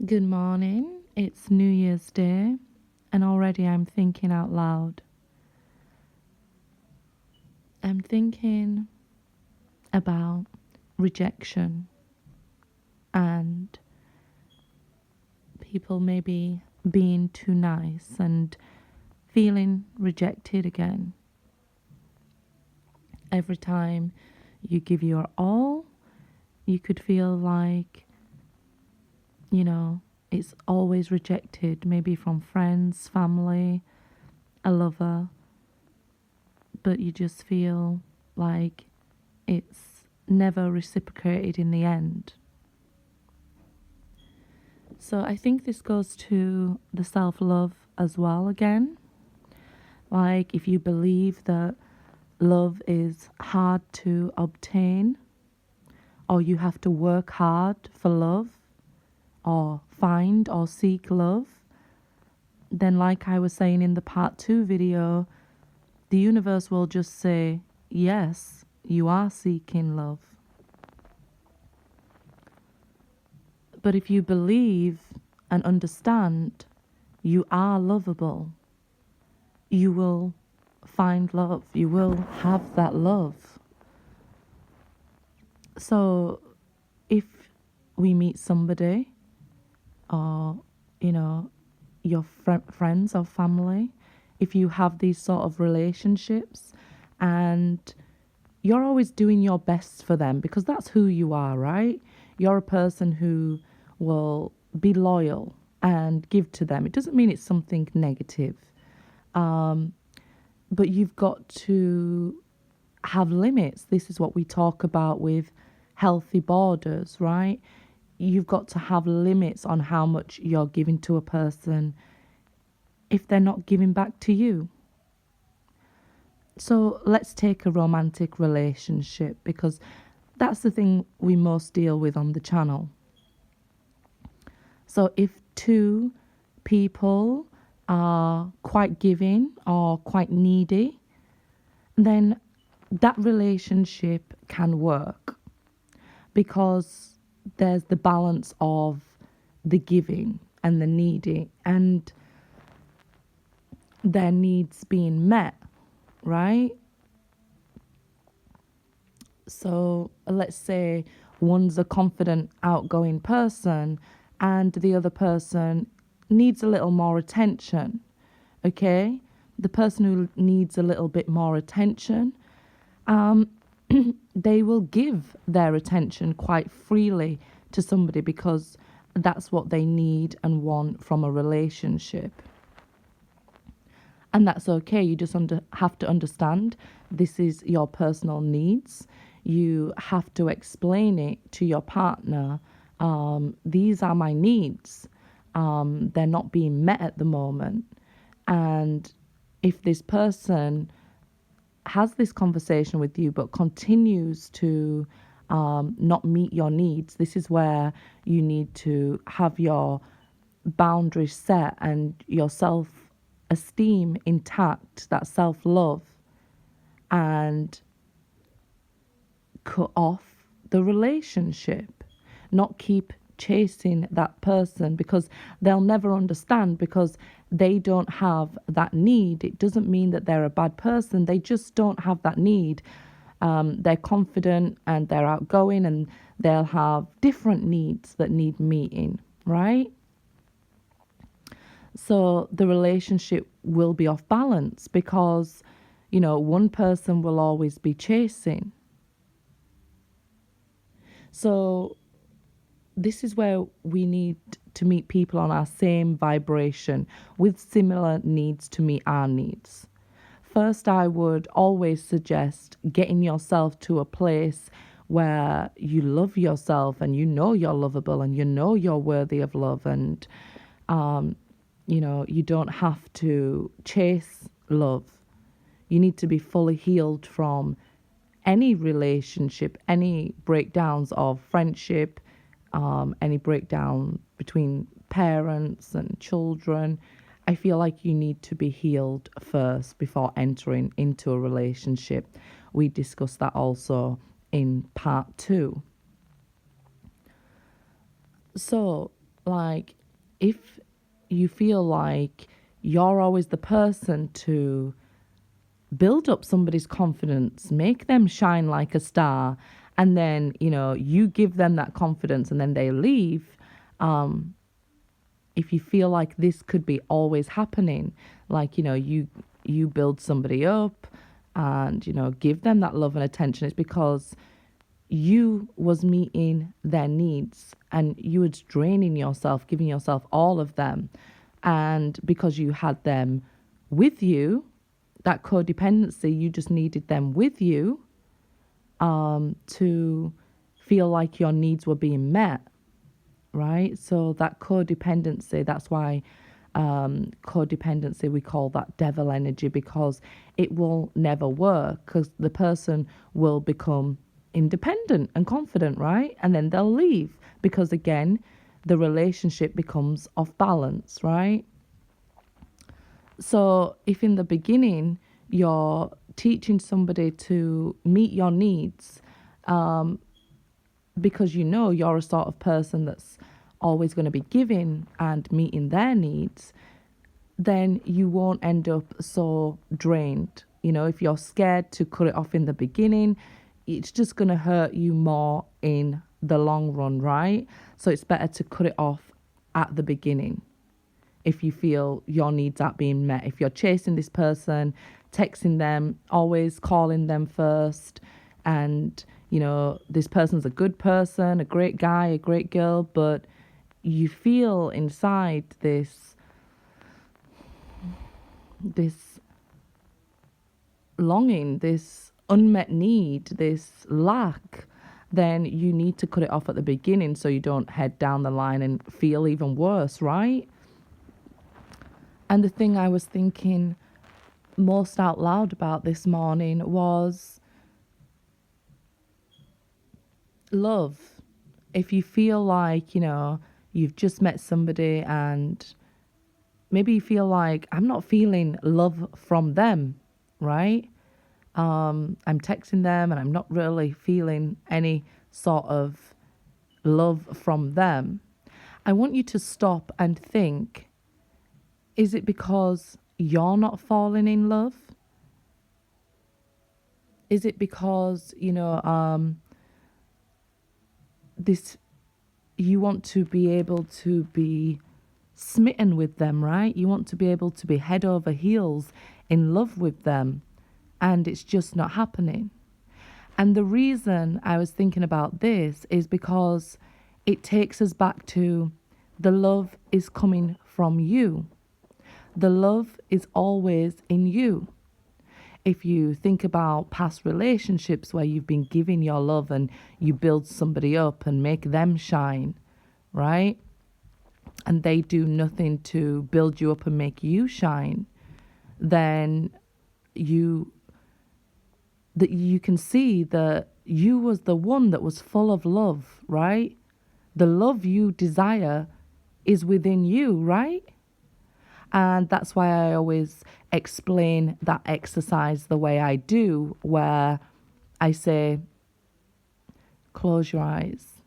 Good morning. It's New Year's Day, and already I'm thinking out loud. I'm thinking about rejection and people maybe being too nice and feeling rejected again. Every time you give your all, you could feel like, you know, it's always rejected, maybe from friends, family, a lover, but you just feel like it's never reciprocated in the end. So I think this goes to the self love as well again. Like if you believe that love is hard to obtain, or you have to work hard for love, or find or seek love, then, like I was saying in the part 2 video, the universe will just say, yes, you are seeking love. But if you believe and understand you are lovable, you will find love. You will have that love. So if we meet somebody, or, your friends or family, if you have these sort of relationships and you're always doing your best for them because that's who you are, right? You're a person who will be loyal and give to them. It doesn't mean it's something negative. But you've got to have limits. This is what we talk about with healthy borders, right? You've got to have limits on how much you're giving to a person if they're not giving back to you. So let's take a romantic relationship because that's the thing we most deal with on the channel. So if two people are quite giving or quite needy, then that relationship can work because there's the balance of the giving and the needy and their needs being met, right? So let's say one's a confident, outgoing person and the other person needs a little more attention, okay? The person who needs a little bit more attention, they will give their attention quite freely to somebody because that's what they need and want from a relationship. And that's okay. You just have to understand this is your personal needs. You have to explain it to your partner. These are my needs. They're not being met at the moment. And if this person has this conversation with you but continues to not meet your needs, this is where you need to have your boundaries set and your self-esteem intact, that self-love, and cut off the relationship, not keep chasing that person because they'll never understand because they don't have that need. It doesn't mean that they're a bad person. They just don't have that need. They're confident and they're outgoing and they'll have different needs that need meeting, right? So the relationship will be off balance because, one person will always be chasing. So this is where we need to meet people on our same vibration with similar needs to meet our needs. First, I would always suggest getting yourself to a place where you love yourself and you know you're lovable and you know you're worthy of love and, you don't have to chase love. You need to be fully healed from any relationship, any breakdowns of friendship, any breakdown between parents and children. I feel like you need to be healed first before entering into a relationship. We discussed that also in part 2. So Like, if you feel like you're always the person to build up somebody's confidence, make them shine like a star, and then, you give them that confidence and then they leave. If you feel like this could be always happening, like, you build somebody up and, give them that love and attention, it's because you was meeting their needs and you was draining yourself, giving yourself all of them. And because you had them with you, that codependency, you just needed them with you to feel like your needs were being met, right? So that codependency, that's why codependency, we call that devil energy, because it will never work, because the person will become independent and confident, right? And then they'll leave because, again, the relationship becomes off balance, right? So if in the beginning you're teaching somebody to meet your needs, because you're a sort of person that's always going to be giving and meeting their needs, then you won't end up so drained. If you're scared to cut it off in the beginning, it's just going to hurt you more in the long run, right? So it's better to cut it off at the beginning if you feel your needs aren't being met. If you're chasing this person, texting them, always calling them first, and this person's a good person, a great guy, a great girl, but you feel inside this longing, this unmet need, this lack, then you need to cut it off at the beginning so you don't head down the line and feel even worse, right? And the thing I was thinking most out loud about this morning was love. If you feel like, you've just met somebody and maybe you feel like, I'm not feeling love from them, right? I'm texting them and I'm not really feeling any sort of love from them. I want you to stop and think, is it because you're not falling in love? Is it because, this, you want to be able to be smitten with them, right? You want to be able to be head over heels in love with them, and it's just not happening. And the reason I was thinking about this is because it takes us back to the love is coming from you. The love is always in you. If you think about past relationships where you've been giving your love and you build somebody up and make them shine, right? And they do nothing to build you up and make you shine, then you can see that you was the one that was full of love, right? The love you desire is within you, right? And that's why I always explain that exercise the way I do, where I say, close your eyes.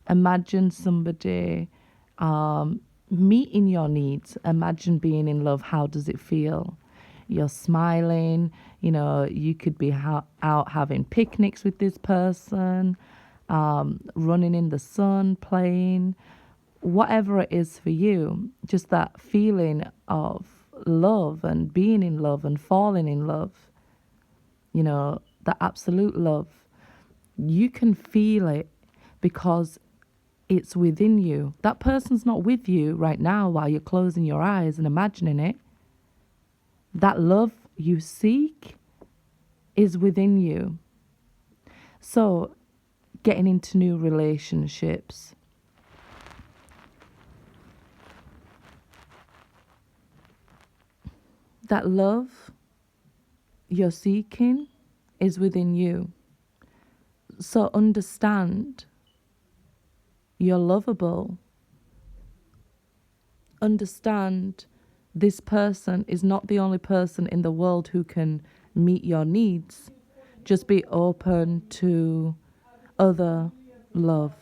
Imagine somebody meeting your needs. Imagine being in love. How does it feel? You're smiling. You could be out having picnics with this person, running in the sun, playing. Whatever it is for you, just that feeling of love and being in love and falling in love, the absolute love, you can feel it because it's within you. That person's not with you right now while you're closing your eyes and imagining it. That love you seek is within you. So, getting into new relationships, that love you're seeking is within you. So understand you're lovable. Understand this person is not the only person in the world who can meet your needs. Just be open to other love.